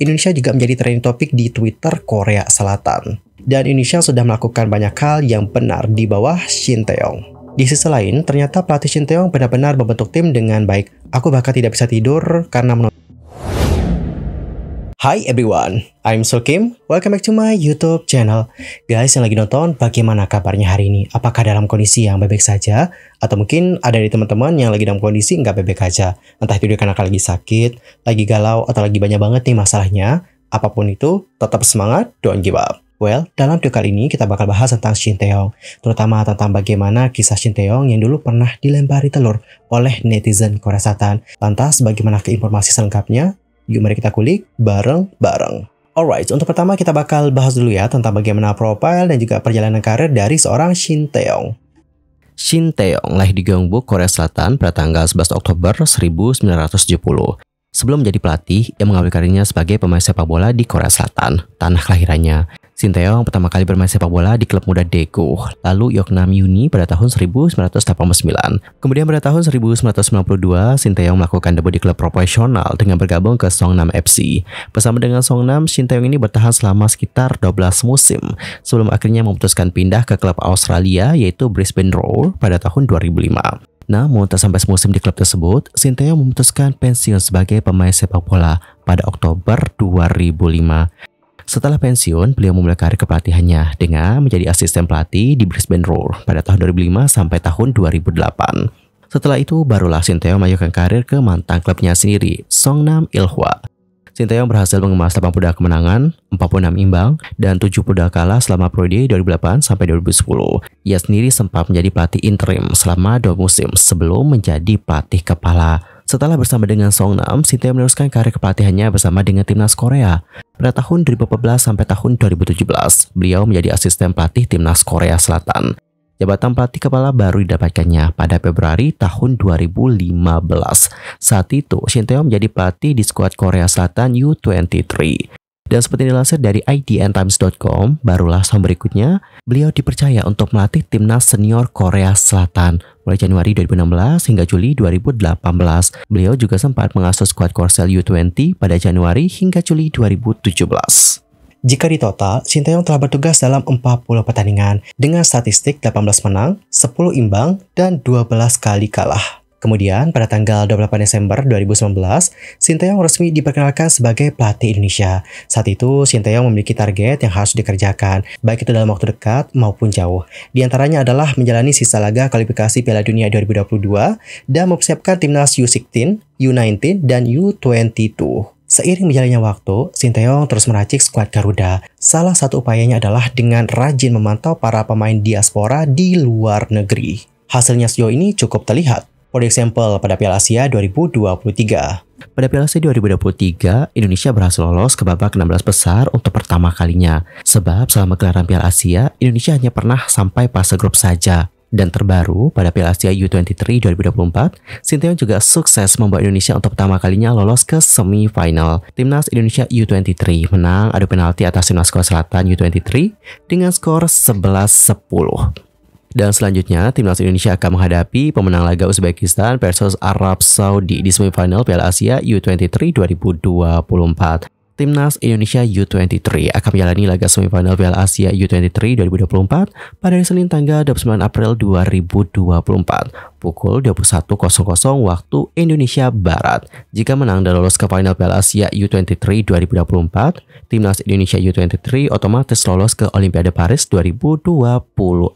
Indonesia juga menjadi trending topik di Twitter Korea Selatan. Dan Indonesia sudah melakukan banyak hal yang benar di bawah Shin Tae-yong. Di sisi lain, ternyata pelatih Shin Tae-yong benar-benar membentuk tim dengan baik. Aku bahkan tidak bisa tidur karena menonton. Hi everyone, I'm Sul Kim. Welcome back to my YouTube channel. Guys yang lagi nonton, bagaimana kabarnya hari ini? Apakah dalam kondisi yang baik-baik saja? Atau mungkin ada di teman-teman yang lagi dalam kondisi nggak baik-baik aja? Entah itu karena lagi sakit, lagi galau, atau lagi banyak banget nih masalahnya. Apapun itu, tetap semangat, don't give up. Well, dalam video kali ini kita bakal bahas tentang Shin Tae-yong, terutama tentang bagaimana kisah Shin Tae-yong yang dulu pernah dilempari telur oleh netizen Korea Selatan. Lantas, bagaimana informasi selengkapnya? Yuk mari kita kulik bareng-bareng. Alright, untuk pertama kita bakal bahas dulu ya tentang bagaimana profil dan juga perjalanan karir dari seorang Shin Tae-yong. Shin Tae-yong lahir di Gyeongbuk, Korea Selatan pada tanggal 11 Oktober 1970. Sebelum menjadi pelatih, ia mengawali karirnya sebagai pemain sepak bola di Korea Selatan, tanah kelahirannya. Shin Tae-yong pertama kali bermain sepak bola di klub muda Daegu, lalu Yeongnam Uni pada tahun 1989. Kemudian pada tahun 1992, Shin Tae-yong melakukan debut di klub profesional dengan bergabung ke Songnam FC. Bersama dengan Songnam, Shin Tae-yong ini bertahan selama sekitar 12 musim, sebelum akhirnya memutuskan pindah ke klub Australia yaitu Brisbane Roar pada tahun 2005. Namun tak sampai semusim di klub tersebut, Shin Tae-yong memutuskan pensiun sebagai pemain sepak bola pada Oktober 2005. Setelah pensiun, beliau memulai karir kepelatihannya dengan menjadi asisten pelatih di Brisbane Roar pada tahun 2005 sampai tahun 2008. Setelah itu, barulah Shin Tae-yong melanjutkan karir ke mantan klubnya sendiri, Songnam Ilhwa. Shin Tae-yong berhasil mengemas 82 kemenangan, 46 imbang, dan 72 kalah selama periode 2008 sampai 2010. Ia sendiri sempat menjadi pelatih interim selama 2 musim sebelum menjadi pelatih kepala. Setelah bersama dengan Songnam, Shin Tae-yong meneruskan karir kepelatihannya bersama dengan timnas Korea. Pada tahun 2014 sampai tahun 2017, beliau menjadi asisten pelatih timnas Korea Selatan. Jabatan pelatih kepala baru didapatkannya pada Februari tahun 2015. Saat itu, Shin Tae-yong menjadi pelatih di skuad Korea Selatan U23. Dan seperti dilansir dari idntimes.com, barulah tahun berikutnya, beliau dipercaya untuk melatih timnas senior Korea Selatan. Mulai Januari 2016 hingga Juli 2018, beliau juga sempat mengasuh skuad Korsel U20 pada Januari hingga Juli 2017. Jika ditotal, Shin Tae-yong telah bertugas dalam 40 pertandingan dengan statistik 18 menang, 10 imbang, dan 12 kali kalah. Kemudian, pada tanggal 28 Desember 2019, Shin Tae-yong resmi diperkenalkan sebagai pelatih Indonesia. Saat itu, Shin Tae-yong memiliki target yang harus dikerjakan, baik itu dalam waktu dekat maupun jauh. Di antaranya adalah menjalani sisa laga kualifikasi Piala Dunia 2022 dan mempersiapkan timnas U16, U19, dan U22. Seiring berjalannya waktu, Shin Tae-yong terus meracik skuad Garuda. Salah satu upayanya adalah dengan rajin memantau para pemain diaspora di luar negeri. Hasilnya sejauh ini cukup terlihat. For example, pada Piala Asia 2023. Pada Piala Asia 2023, Indonesia berhasil lolos ke babak 16 besar untuk pertama kalinya. Sebab selama gelaran Piala Asia, Indonesia hanya pernah sampai fase grup saja. Dan terbaru, pada Piala Asia U23 2024, Shin Tae-yong juga sukses membawa Indonesia untuk pertama kalinya lolos ke semifinal. Timnas Indonesia U23 menang adu penalti atas timnas Korea Selatan U23 dengan skor 11-10. Dan selanjutnya, timnas Indonesia akan menghadapi pemenang laga Uzbekistan versus Arab Saudi di semifinal Piala Asia U23 2024. Timnas Indonesia U23 akan menjalani laga semifinal Piala Asia U23 2024 pada hari Senin tanggal 29 April 2024 pukul 21.00 waktu Indonesia Barat. Jika menang dan lolos ke final Piala Asia U23 2024, Timnas Indonesia U23 otomatis lolos ke Olimpiade Paris 2024.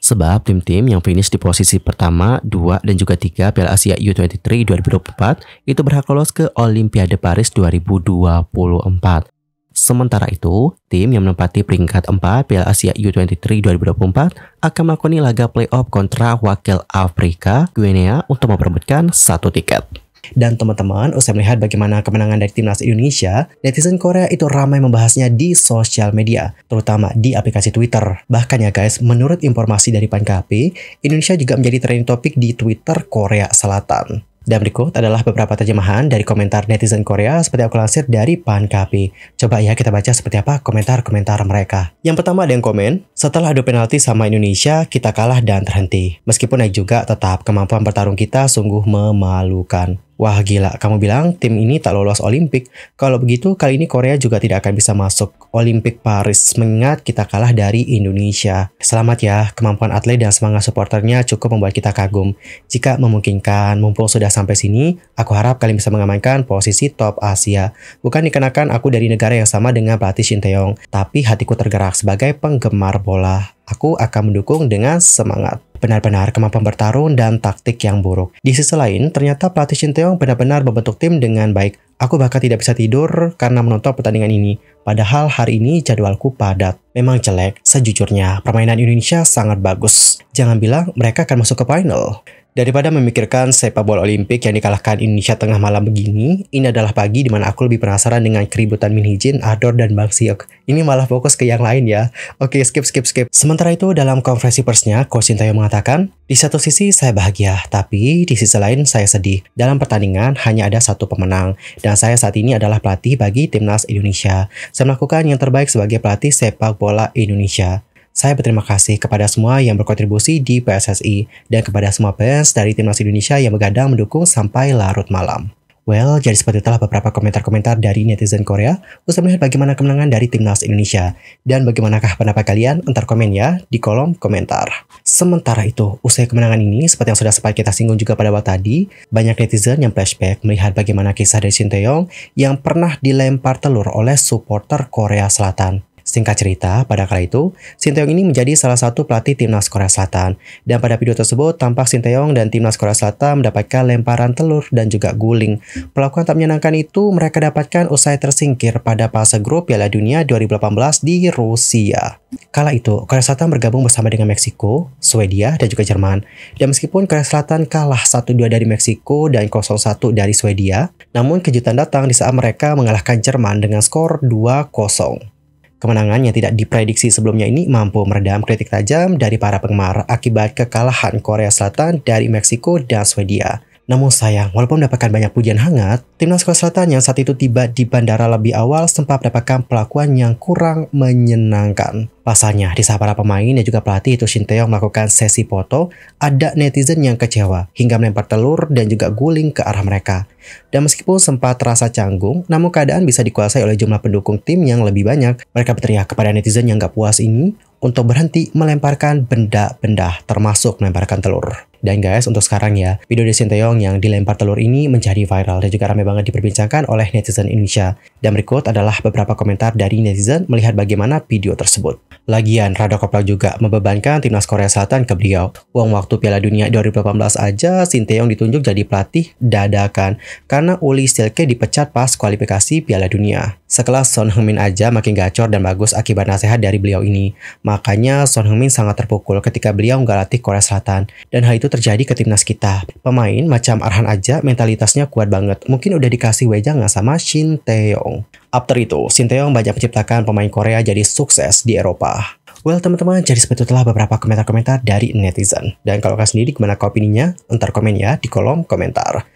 Sebab tim-tim yang finish di posisi pertama, 2, dan juga 3 Piala Asia U23 2024 itu berhak lolos ke Olimpiade Paris 2024. Sementara itu, tim yang menempati peringkat 4 Piala Asia U23 2024 akan melakoni laga playoff kontra wakil Afrika, Guinea untuk memperebutkan 1 tiket. Dan teman-teman, usai melihat bagaimana kemenangan dari timnas Indonesia, netizen Korea itu ramai membahasnya di sosial media, terutama di aplikasi Twitter. Bahkan ya guys, menurut informasi dari PANKP, Indonesia juga menjadi trending topik di Twitter Korea Selatan. Dan berikut adalah beberapa terjemahan dari komentar netizen Korea seperti aku lansir dari PANKP. Coba ya kita baca seperti apa komentar-komentar mereka. Yang pertama ada yang komen, setelah adu penalti sama Indonesia, kita kalah dan terhenti. Meskipun naik juga, tetap kemampuan bertarung kita sungguh memalukan. Wah gila, kamu bilang tim ini tak lolos Olimpik. Kalau begitu, kali ini Korea juga tidak akan bisa masuk Olimpik Paris, mengingat kita kalah dari Indonesia. Selamat ya, kemampuan atlet dan semangat supporternya cukup membuat kita kagum. Jika memungkinkan, mumpung sudah sampai sini, aku harap kalian bisa mengamankan posisi top Asia. Bukan dikarenakan aku dari negara yang sama dengan pelatih Shin Tae-yong, tapi hatiku tergerak sebagai penggemar bola. Aku akan mendukung dengan semangat. Benar-benar kemampuan bertarung dan taktik yang buruk. Di sisi lain, ternyata pelatih Shin Tae-yong benar-benar membentuk tim dengan baik. Aku bahkan tidak bisa tidur karena menonton pertandingan ini. Padahal hari ini jadwalku padat. Memang jelek, sejujurnya permainan Indonesia sangat bagus. Jangan bilang mereka akan masuk ke final. Daripada memikirkan sepak bola Olimpik yang dikalahkan Indonesia tengah malam begini, ini adalah pagi di mana aku lebih penasaran dengan keributan Min Hee-jin, Ardor, dan Bang Seok. Ini malah fokus ke yang lain ya. Oke, skip. Sementara itu, dalam konferensi persnya, Coach Shin Tae-yong mengatakan, di satu sisi saya bahagia, tapi di sisi lain saya sedih. Dalam pertandingan hanya ada satu pemenang, dan saya saat ini adalah pelatih bagi Timnas Indonesia. Saya melakukan yang terbaik sebagai pelatih sepak bola Indonesia. Saya berterima kasih kepada semua yang berkontribusi di PSSI dan kepada semua fans dari Timnas Indonesia yang begadang mendukung sampai larut malam. Well, jadi seperti itulah beberapa komentar-komentar dari netizen Korea usai melihat bagaimana kemenangan dari Timnas Indonesia. Dan bagaimanakah pendapat kalian? Entar komen ya di kolom komentar. Sementara itu, usai kemenangan ini, seperti yang sudah sempat kita singgung juga pada waktu tadi, banyak netizen yang flashback melihat bagaimana kisah dari Shin Tae-yong yang pernah dilempar telur oleh supporter Korea Selatan. Singkat cerita, pada kala itu, Shin Tae-yong ini menjadi salah satu pelatih Timnas Korea Selatan. Dan pada video tersebut, tampak Shin Tae-yong dan Timnas Korea Selatan mendapatkan lemparan telur dan juga guling. Perlakuan tak menyenangkan itu mereka dapatkan usai tersingkir pada fase grup Piala Dunia 2018 di Rusia. Kala itu, Korea Selatan bergabung bersama dengan Meksiko, Swedia, dan juga Jerman. Dan meskipun Korea Selatan kalah 1-2 dari Meksiko dan 0-1 dari Swedia, namun kejutan datang di saat mereka mengalahkan Jerman dengan skor 2-0. Kemenangan yang tidak diprediksi sebelumnya ini mampu meredam kritik tajam dari para penggemar akibat kekalahan Korea Selatan dari Meksiko dan Swedia. Namun sayang, walaupun mendapatkan banyak pujian hangat, Timnas Korea Selatan yang saat itu tiba di bandara lebih awal sempat mendapatkan perlakuan yang kurang menyenangkan. Pasalnya, di saat para pemain dan juga pelatih itu Shin Tae-yong melakukan sesi foto, ada netizen yang kecewa hingga melempar telur dan juga guling ke arah mereka. Dan meskipun sempat terasa canggung, namun keadaan bisa dikuasai oleh jumlah pendukung tim yang lebih banyak. Mereka berteriak kepada netizen yang gak puas ini untuk berhenti melemparkan benda-benda, termasuk melemparkan telur. Dan guys, untuk sekarang ya, video dari Shin Tae-yong yang dilempar telur ini menjadi viral dan juga ramai banget diperbincangkan oleh netizen Indonesia. Dan berikut adalah beberapa komentar dari netizen melihat bagaimana video tersebut. Lagian, rada kopral juga membebankan Timnas Korea Selatan ke beliau. Uang waktu Piala Dunia 2018 aja, Shin Tae-yong ditunjuk jadi pelatih dadakan karena Uli Stilke dipecat pas kualifikasi Piala Dunia. Sekelas Son Heung-min aja makin gacor dan bagus akibat nasihat dari beliau ini. Makanya Son Heung-min sangat terpukul ketika beliau nggak latih Korea Selatan. Dan hal itu terjadi ke timnas kita. Pemain macam Arhan aja mentalitasnya kuat banget. Mungkin udah dikasih wejangan sama Shin Tae-yong. After itu, Shin Tae-yong banyak menciptakan pemain Korea jadi sukses di Eropa. Well teman-teman, jadi seperti itulah beberapa komentar-komentar dari netizen. Dan kalau kalian sendiri gimana opininya? Entar komen ya di kolom komentar.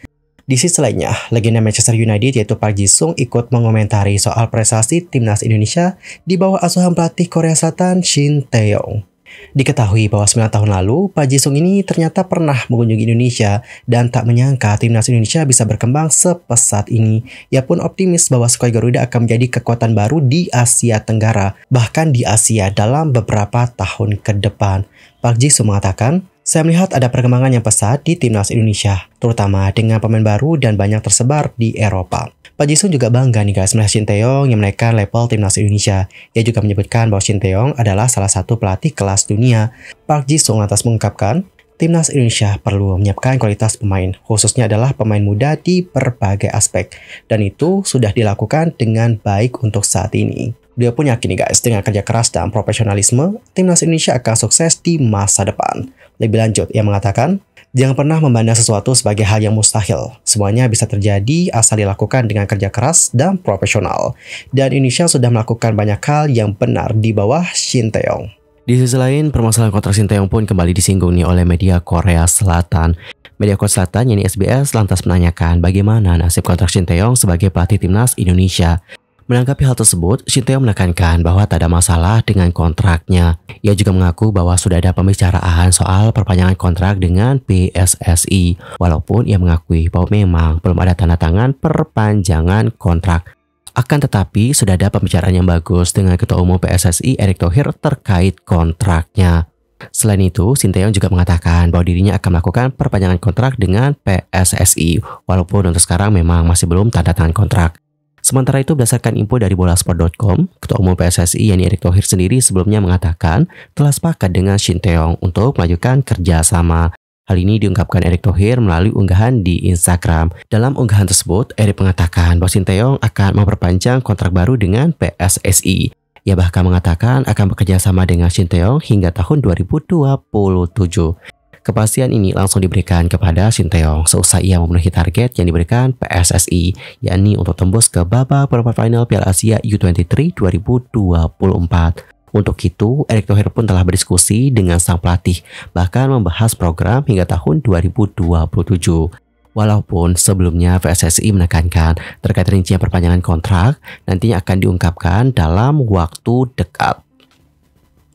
Di sisi lainnya, legenda Manchester United yaitu Park Ji-sung ikut mengomentari soal prestasi timnas Indonesia di bawah asuhan pelatih Korea Selatan Shin Tae-yong. Diketahui bahwa 9 tahun lalu, Park Ji-sung ini ternyata pernah mengunjungi Indonesia dan tak menyangka timnas Indonesia bisa berkembang sepesat ini. Ia pun optimis bahwa skuad Garuda akan menjadi kekuatan baru di Asia Tenggara, bahkan di Asia dalam beberapa tahun ke depan. Park Ji-sung mengatakan, saya melihat ada perkembangan yang pesat di timnas Indonesia, terutama dengan pemain baru dan banyak tersebar di Eropa. Park Ji-sung juga bangga nih guys melihat Shin Tae-yong yang menaikkan level timnas Indonesia. Ia juga menyebutkan bahwa Shin Tae-yong adalah salah satu pelatih kelas dunia. Park Ji-sung lantas mengungkapkan, timnas Indonesia perlu menyiapkan kualitas pemain, khususnya adalah pemain muda di berbagai aspek. Dan itu sudah dilakukan dengan baik untuk saat ini. Beliau pun yakin nih guys, dengan kerja keras dan profesionalisme, timnas Indonesia akan sukses di masa depan. Lebih lanjut, ia mengatakan, jangan pernah memandang sesuatu sebagai hal yang mustahil. Semuanya bisa terjadi asal dilakukan dengan kerja keras dan profesional. Dan Indonesia sudah melakukan banyak hal yang benar di bawah Shin Tae-yong. Di sisi lain, permasalahan kontrak Shin Tae-yong pun kembali disinggung nih oleh media Korea Selatan. Media Korea Selatan, yakni SBS, lantas menanyakan bagaimana nasib kontrak Shin Tae-yong sebagai pelatih timnas Indonesia. Menanggapi hal tersebut, Shin Tae-yong menekankan bahwa tak ada masalah dengan kontraknya. Ia juga mengaku bahwa sudah ada pembicaraan soal perpanjangan kontrak dengan PSSI, walaupun ia mengakui bahwa memang belum ada tanda tangan perpanjangan kontrak. Akan tetapi, sudah ada pembicaraan yang bagus dengan Ketua Umum PSSI Erick Thohir terkait kontraknya. Selain itu, Shin Tae-yong juga mengatakan bahwa dirinya akan melakukan perpanjangan kontrak dengan PSSI, walaupun untuk sekarang memang masih belum tanda tangan kontrak. Sementara itu, berdasarkan info dari bolasport.com, Ketua Umum PSSI yakni Erick Thohir sendiri sebelumnya mengatakan telah sepakat dengan Shin Tae-yong untuk melanjutkan kerjasama. Hal ini diungkapkan Erick Thohir melalui unggahan di Instagram. Dalam unggahan tersebut, Erick mengatakan bahwa Shin Tae-yong akan memperpanjang kontrak baru dengan PSSI. Ia bahkan mengatakan akan bekerja sama dengan Shin Tae-yong hingga tahun 2027. Kepastian ini langsung diberikan kepada Shin Tae-yong seusai ia memenuhi target yang diberikan PSSI, yakni untuk tembus ke babak perempat final Piala Asia U23 2024. Untuk itu, Erick Thohir pun telah berdiskusi dengan sang pelatih, bahkan membahas program hingga tahun 2027. Walaupun sebelumnya PSSI menekankan terkait rincian perpanjangan kontrak nantinya akan diungkapkan dalam waktu dekat.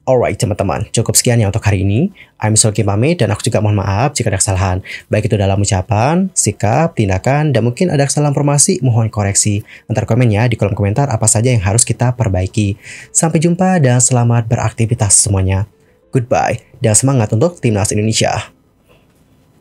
Alright teman-teman, cukup sekian ya untuk hari ini. I'm Soki pamit dan aku juga mohon maaf jika ada kesalahan. Baik itu dalam ucapan, sikap, tindakan, dan mungkin ada kesalahan informasi, mohon koreksi. Antar komen ya di kolom komentar apa saja yang harus kita perbaiki. Sampai jumpa dan selamat beraktivitas semuanya. Goodbye dan semangat untuk Timnas Indonesia.